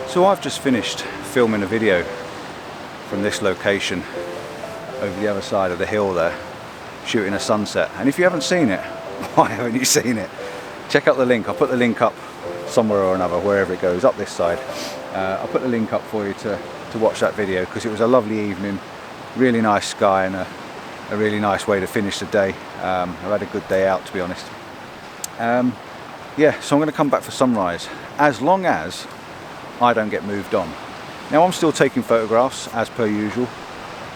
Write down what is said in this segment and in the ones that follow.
So I've just finished filming a video from this location over the other side of the hill there, shooting a sunset. And if you haven't seen it, why haven't you seen it? Check out the link. I'll put the link up somewhere or another, wherever it goes, up this side. I'll put the link up for you to watch that video, because it was a lovely evening, really nice sky, and a really nice way to finish the day. I've had a good day out, to be honest. Yeah, so I'm going to come back for sunrise, as long as I don't get moved on. Now I'm still taking photographs as per usual.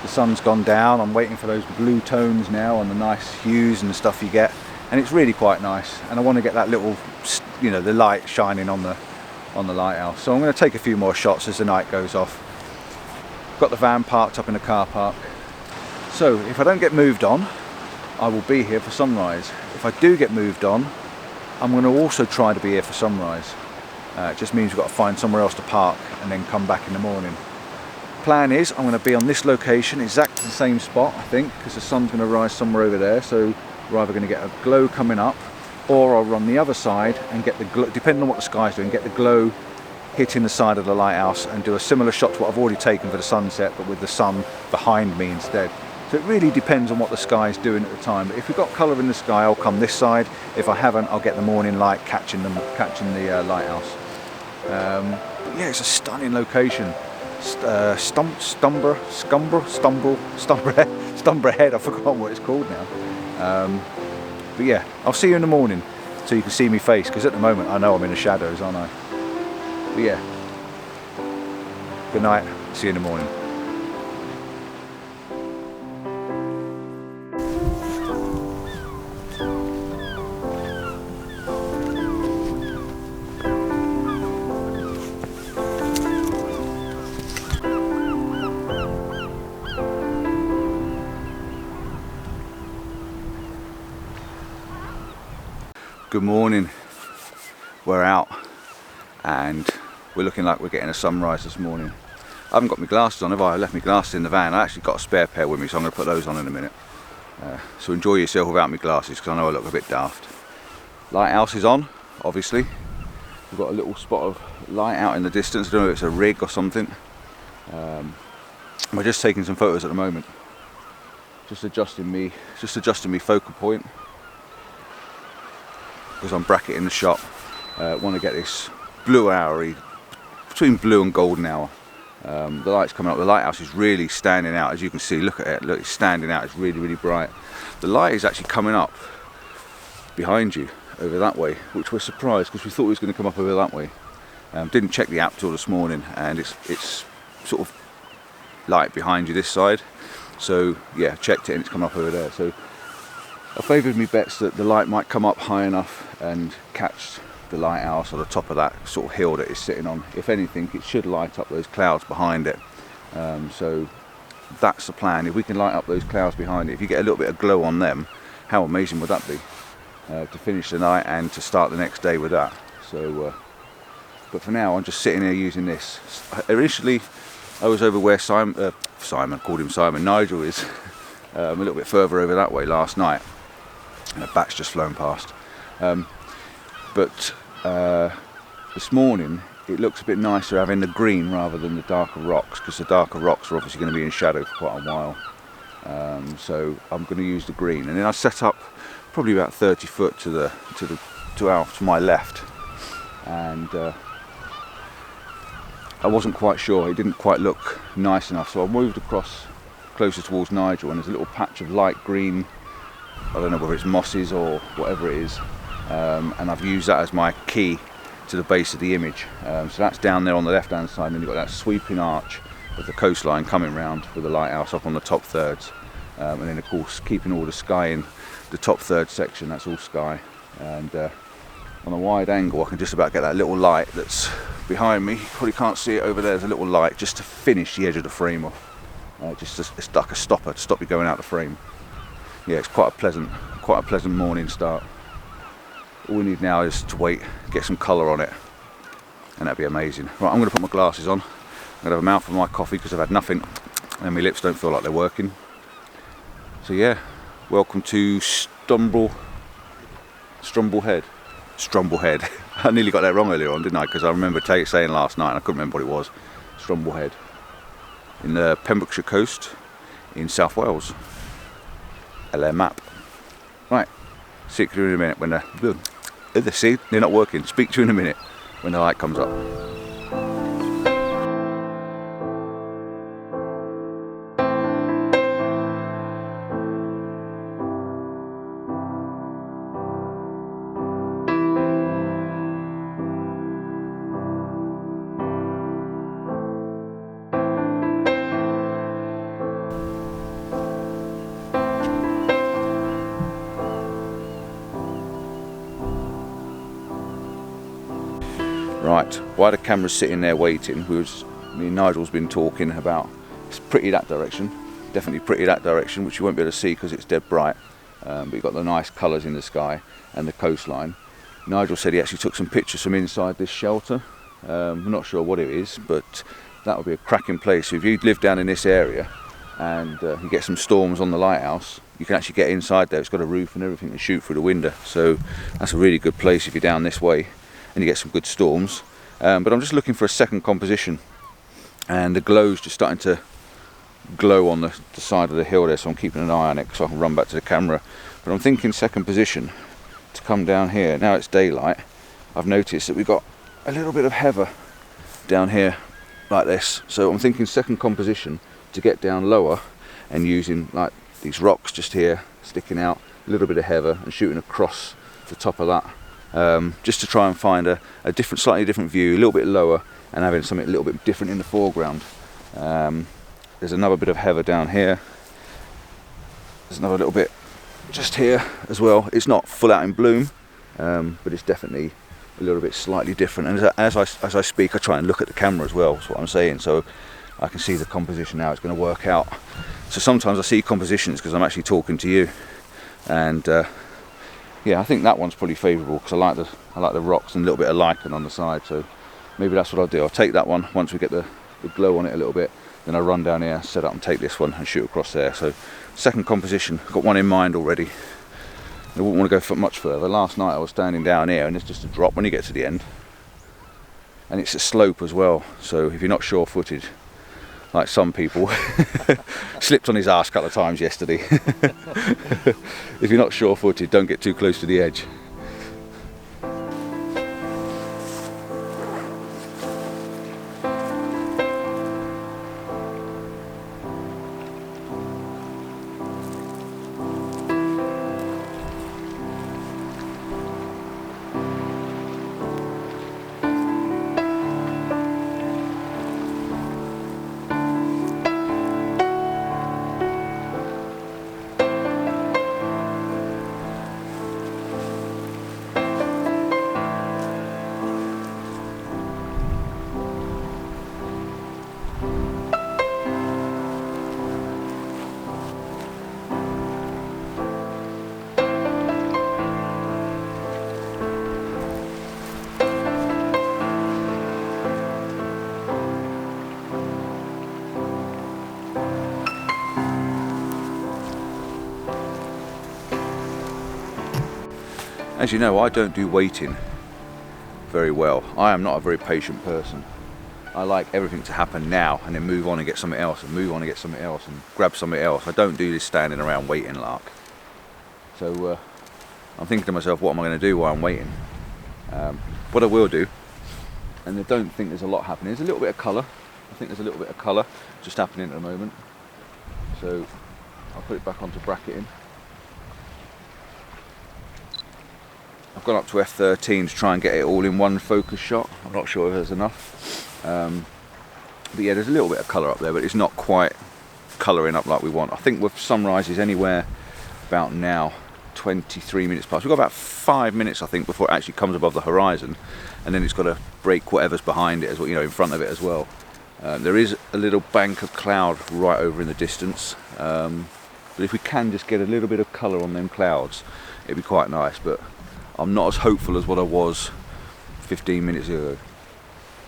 The sun's gone down, I'm waiting for those blue tones now and the nice hues and stuff you get, and it's really quite nice, and I want to get that little, you know, the light shining on the lighthouse. So I'm going to take a few more shots as the night goes off. Got the van parked up in the car park. So if I don't get moved on, I will be here for sunrise. If I do get moved on, I'm going to also try to be here for sunrise. It just means we've got to find somewhere else to park and then come back in the morning. Plan is I'm going to be on this location, exactly the same spot, I think, because the sun's going to rise somewhere over there. So we're either going to get a glow coming up, or I'll run the other side and get the glow, depending on what the sky's doing, get the glow hitting the side of the lighthouse and do a similar shot to what I've already taken for the sunset, but with the sun behind me instead. So it really depends on what the sky's doing at the time. But if we've got colour in the sky, I'll come this side. If I haven't, I'll get the morning light catching the lighthouse. But yeah, it's a stunning location. Strumble Head. I've forgotten what it's called now. But yeah, I'll see you in the morning, so you can see me face, because at the moment I know I'm in the shadows, aren't I? But yeah, good night. See you in the morning. Good morning. We're out and we're looking like we're getting a sunrise this morning. I haven't got my glasses on, have I? I left my glasses in the van. I actually got a spare pair with me, so I'm going to put those on in a minute. So enjoy yourself without my glasses, because I know I look a bit daft. Lighthouse is on, obviously. We've got a little spot of light out in the distance. I don't know if it's a rig or something. We're just taking some photos at the moment. Just adjusting me focal point, because I'm bracketing the shot. Want to get this blue hour, between blue and golden hour. The light's coming up. The lighthouse is really standing out, as you can see. Look at it. Look, it's standing out. It's really, really bright. The light is actually coming up behind you over that way, which we're surprised, because we thought it was going to come up over that way. Didn't check the app till this morning, and it's sort of light behind you this side. So yeah, checked it and it's come up over there. So I favoured me bets that the light might come up high enough and catch the lighthouse or the top of that sort of hill that it's sitting on. If anything, it should light up those clouds behind it. So that's the plan. If we can light up those clouds behind it, if you get a little bit of glow on them, how amazing would that be? To finish the night and to start the next day with that. So, but for now, I'm just sitting here using this. Initially, I was over where Nigel is, a little bit further over that way last night. And a bat's just flown past. But this morning it looks a bit nicer having the green rather than the darker rocks, because the darker rocks are obviously going to be in shadow for quite a while. So I'm going to use the green, and then I set up probably about 30 foot to my left, and I wasn't quite sure. It didn't quite look nice enough, so I moved across closer towards Nigel, and there's a little patch of light green. I don't know whether it's mosses or whatever it is, and I've used that as my key to the base of the image. So that's down there on the left hand side, and then you've got that sweeping arch of the coastline coming round with the lighthouse up on the top thirds, and then of course keeping all the sky in the top third section. That's all sky, and on a wide angle I can just about get that little light that's behind me. You probably can't see it over there. There's a little light just to finish the edge of the frame off. It's like a stopper to stop you going out the frame. Yeah, it's quite a pleasant morning start. All we need now is to wait, get some colour on it, and that'd be amazing. Right, I'm going to put my glasses on. I'm going to have a mouthful of my coffee because I've had nothing, and my lips don't feel like they're working. So yeah, welcome to Strumble Head. Strumble Head. I nearly got that wrong earlier on, didn't I? Because I remember saying last night and I couldn't remember what it was. Strumble Head in the Pembrokeshire coast in South Wales. LA map. Right, see you in a minute when they're not working. Speak to you in a minute when the light comes up. Right, while the camera's sitting there waiting, me and Nigel's been talking about, it's pretty that direction, definitely pretty that direction, which you won't be able to see because it's dead bright, but you've got the nice colours in the sky and the coastline. Nigel said he actually took some pictures from inside this shelter. I'm not sure what it is, but that would be a cracking place. So if you live down in this area and you get some storms on the lighthouse, you can actually get inside there. It's got a roof and everything and shoot through the window, so that's a really good place if you're down this way and you get some good storms. But I'm just looking for a second composition, and the glow's just starting to glow on the side of the hill there, so I'm keeping an eye on it so I can run back to the camera. But I'm thinking second position to come down here. Now it's daylight, I've noticed that we've got a little bit of heather down here like this, so I'm thinking second composition to get down lower and using like these rocks just here sticking out, a little bit of heather, and shooting across the top of that. Just to try and find a slightly different view, a little bit lower, and having something a little bit different in the foreground. There's another bit of heather down here. There's another little bit just here as well. It's not full out in bloom, but it's definitely a little bit slightly different. And as I speak, I try and look at the camera as well. That's what I'm saying. So I can see the composition now. It's going to work out. So sometimes I see compositions because I'm actually talking to you, and yeah, I think that one's probably favourable because I like the rocks and a little bit of lichen on the side, so maybe that's what I'll do. I'll take that one once we get the glow on it a little bit, then I'll run down here, set up and take this one and shoot across there. So second composition, I've got one in mind already. I wouldn't want to go much further. Last night I was standing down here and it's just a drop when you get to the end, and it's a slope as well, so if you're not sure-footed like some people, slipped on his arse a couple of times yesterday. If you're not sure-footed, don't get too close to the edge. As you know, I don't do waiting very well. I am not a very patient person. I like everything to happen now and then move on and get something else and move on and get something else and grab something else. I don't do this standing around waiting lark. So I'm thinking to myself, what am I going to do while I'm waiting? What I will do, and I don't think there's a lot happening, there's a little bit of colour. I think there's a little bit of colour just happening at the moment. So I'll put it back onto bracketing. I've gone up to f13 to try and get it all in one focus shot. I'm not sure if there's enough. But yeah, there's a little bit of colour up there, but it's not quite colouring up like we want. I think with sunrises anywhere about now, 23 minutes past. We've got about 5 minutes, I think, before it actually comes above the horizon, and then it's got to break whatever's behind it, as well, you know, in front of it as well. There is a little bank of cloud right over in the distance, but if we can just get a little bit of colour on them clouds, it'd be quite nice. But I'm not as hopeful as what I was 15 minutes ago,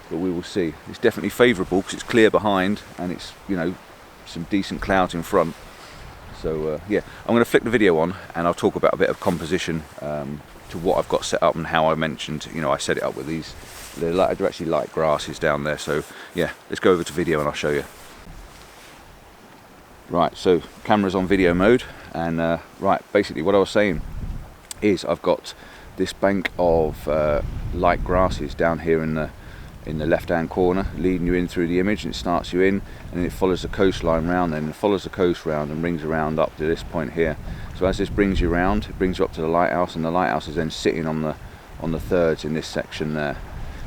but we will see. It's definitely favourable because it's clear behind and it's, you know, some decent clouds in front. So yeah, I'm going to flick the video on and I'll talk about a bit of composition to to what I've got set up and how I mentioned, you know, I set it up with these, they're actually light grasses down there. So yeah, let's go over to video and I'll show you. Right, so camera's on video mode, and right, basically what I was saying is I've got this bank of light grasses down here in the left hand corner, leading you in through the image, and it starts you in, and then it follows the coastline round, then it follows the coast round and brings around up to this point here. So as this brings you round, it brings you up to the lighthouse, and the lighthouse is then sitting on the thirds in this section there.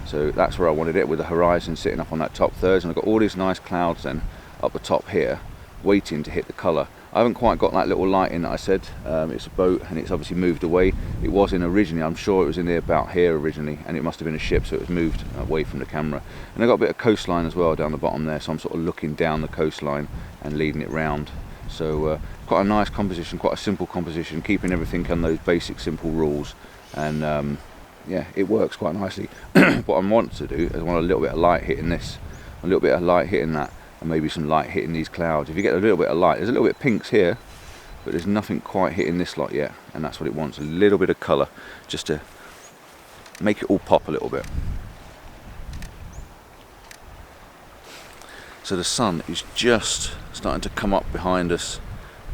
So that's where I wanted it, with the horizon sitting up on that top thirds, and I've got all these nice clouds then up the top here waiting to hit the colour. I haven't quite got that little light in that I said. It's a boat, and it's obviously moved away. It was in originally, I'm sure it was in there about here originally, and it must have been a ship, so it was moved away from the camera. And I got a bit of coastline as well down the bottom there, so I'm sort of looking down the coastline and leading it round. So quite a nice composition, quite a simple composition, keeping everything on those basic simple rules, and yeah, it works quite nicely. What I want to do is I want a little bit of light hitting this, a little bit of light hitting that, and maybe some light hitting these clouds. If you get a little bit of light, there's a little bit of pinks here, but there's nothing quite hitting this lot yet, and that's what it wants, a little bit of colour, just to make it all pop a little bit. So the sun is just starting to come up behind us.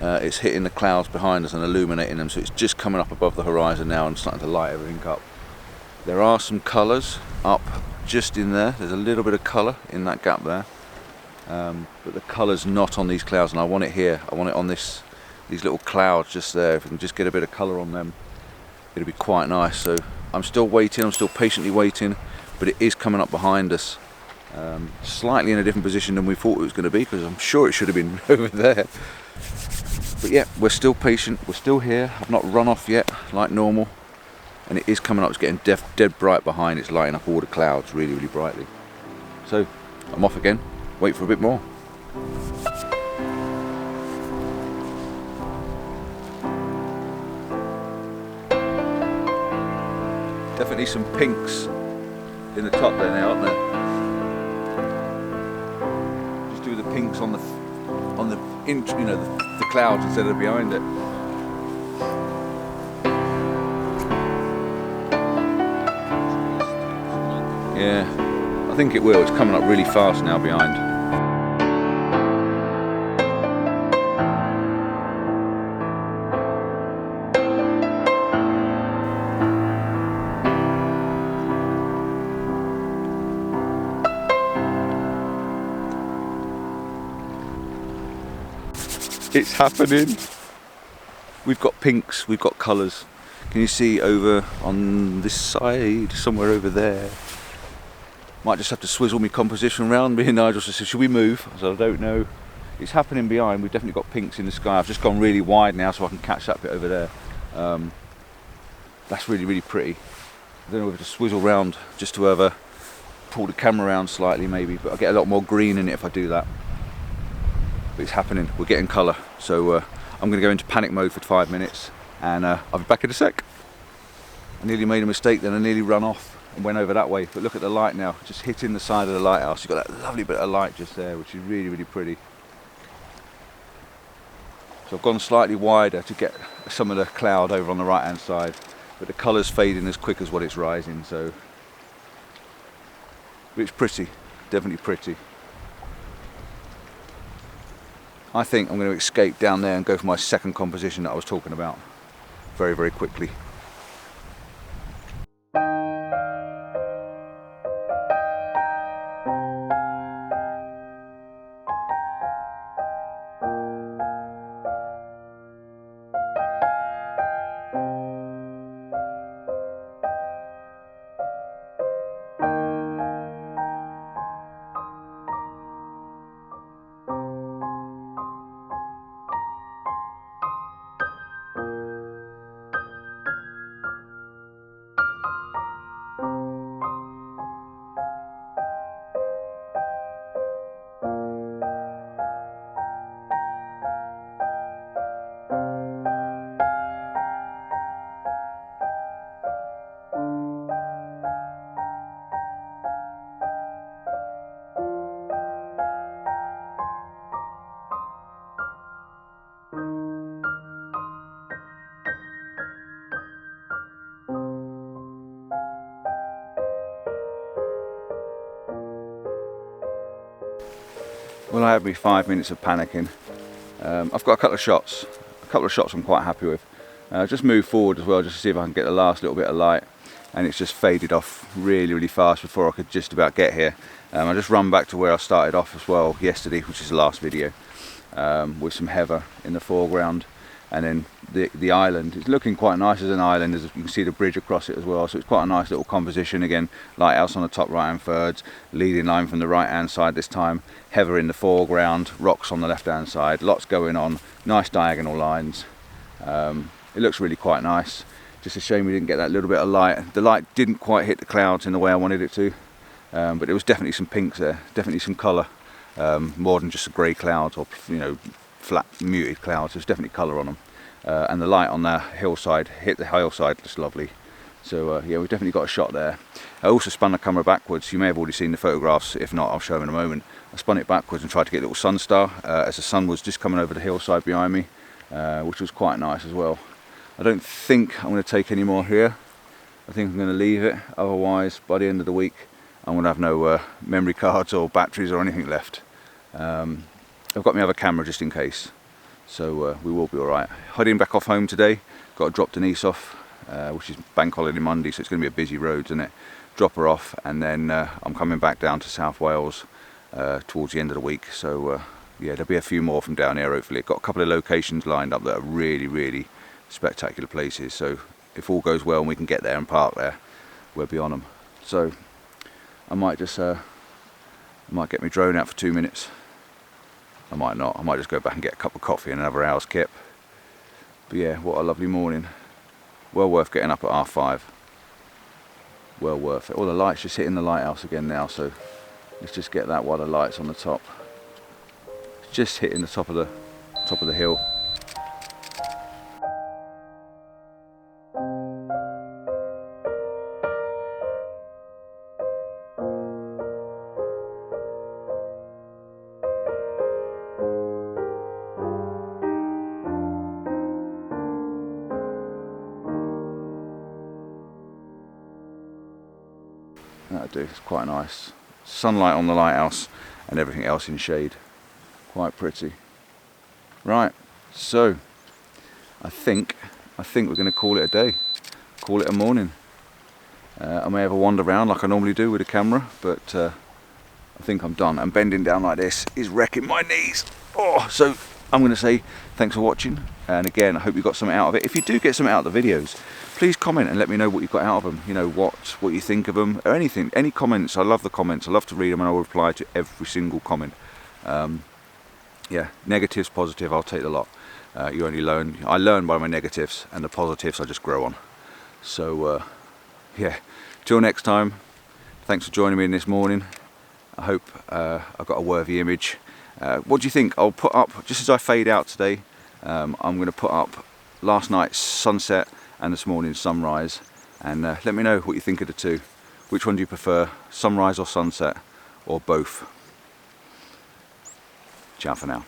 It's hitting the clouds behind us and illuminating them, so it's just coming up above the horizon now and starting to light everything up. There are some colours up just in there, there's a little bit of colour in that gap there. But the colour's not on these clouds, and I want it here. I want it on these little clouds just there. If we can just get a bit of colour on them, it'll be quite nice. So I'm still waiting, I'm still patiently waiting, but it is coming up behind us, slightly in a different position than we thought it was going to be, because I'm sure it should have been over there. But yeah, we're still patient, we're still here. I've not run off yet like normal, and it is coming up. It's getting dead bright behind. It's lighting up all the clouds really, really brightly. So I'm off again. Wait for a bit more. Definitely some pinks in the top there now, aren't there? Just do the pinks on the you know, the clouds instead of behind it. Yeah, I think it will. It's coming up really fast now behind. It's happening. We've got pinks, we've got colours. Can you see over on this side, somewhere over there? Might just have to swizzle my composition around. Me and Nigel said, should we move? I said, I don't know. It's happening behind. We've definitely got pinks in the sky. I've just gone really wide now so I can catch that bit over there. That's really, really pretty. I don't know whether to swizzle round just to pull the camera around slightly maybe, but I'll get a lot more green in it if I do that. But it's happening, we're getting colour. So I'm going to go into panic mode for 5 minutes, and I'll be back in a sec. I nearly made a mistake then, I nearly run off and went over that way, but look at the light now, just hitting the side of the lighthouse. You've got that lovely bit of light just there, which is really, really pretty. So I've gone slightly wider to get some of the cloud over on the right hand side, but the colour's fading as quick as what it's rising, so but it's pretty, definitely pretty. I think I'm going to escape down there and go for my second composition that I was talking about very, very quickly. Well, I had me 5 minutes of panicking. I've got a couple of shots I'm quite happy with. Just move forward as well, just to see if I can get the last little bit of light, and it's just faded off really fast before I could just about get here. I just run back to where I started off as well yesterday, which is the last video, with some heather in the foreground, and then the island. It's looking quite nice as an island, as you can see the bridge across it as well, so it's quite a nice little composition. Again, lighthouse on the top right hand thirds, leading line from the right hand side this time, heather in the foreground, rocks on the left hand side, lots going on, nice diagonal lines. It looks really quite nice. Just a shame we didn't get that little bit of light. The light didn't quite hit the clouds in the way I wanted it to, but there was definitely some pinks there, definitely some colour, more than just a grey clouds or, you know, flat muted clouds. There's definitely colour on them, and the light on the hillside hit the hillside just lovely. So yeah, we've definitely got a shot there. I also spun the camera backwards. You may have already seen the photographs. If not, I'll show them in a moment. I spun it backwards and tried to get a little sun star as the sun was just coming over the hillside behind me, which was quite nice as well. I don't think I'm going to take any more here. I think I'm going to leave it. Otherwise, by the end of the week, I'm going to have no memory cards or batteries or anything left. I've got my other camera just in case, so we will be all right. Heading back off home today. Got to drop Denise off, which is Bank Holiday Monday, so it's going to be a busy road, isn't it? Drop her off, and then I'm coming back down to South Wales towards the end of the week. So yeah, there'll be a few more from down here. Hopefully, got a couple of locations lined up that are really spectacular places. So if all goes well and we can get there and park there, we'll be on them. So I might just might get my drone out for 2 minutes. I might not. I might just go back and get a cup of coffee and another hour's kip. But yeah, what a lovely morning. Well worth getting up at 5:30. Well worth it. All the lights just hitting the lighthouse again now, so let's just get that while the light's on the top. It's just hitting the top of the hill. That'll do, it's quite nice. Sunlight on the lighthouse and everything else in shade. Quite pretty. Right, so I think we're going to call it a day. Call it a morning. I may have a wander around like I normally do with a camera, but I think I'm done. And bending down like this is wrecking my knees. Oh, so I'm going to say thanks for watching, and again, I hope you got something out of it. If you do get something out of the videos, please comment and let me know what you got out of them. You know, what you think of them, or anything, any comments. I love the comments. I love to read them, and I'll reply to every single comment. Yeah, negatives, positive, I'll take the lot. I learn by my negatives, and the positives I just grow on. So yeah, till next time, thanks for joining me in this morning. I hope I've got a worthy image. What do you think? I'll put up, just as I fade out today, I'm going to put up last night's sunset and this morning's sunrise, and let me know what you think of the two. Which one do you prefer, sunrise or sunset, or both? Ciao for now.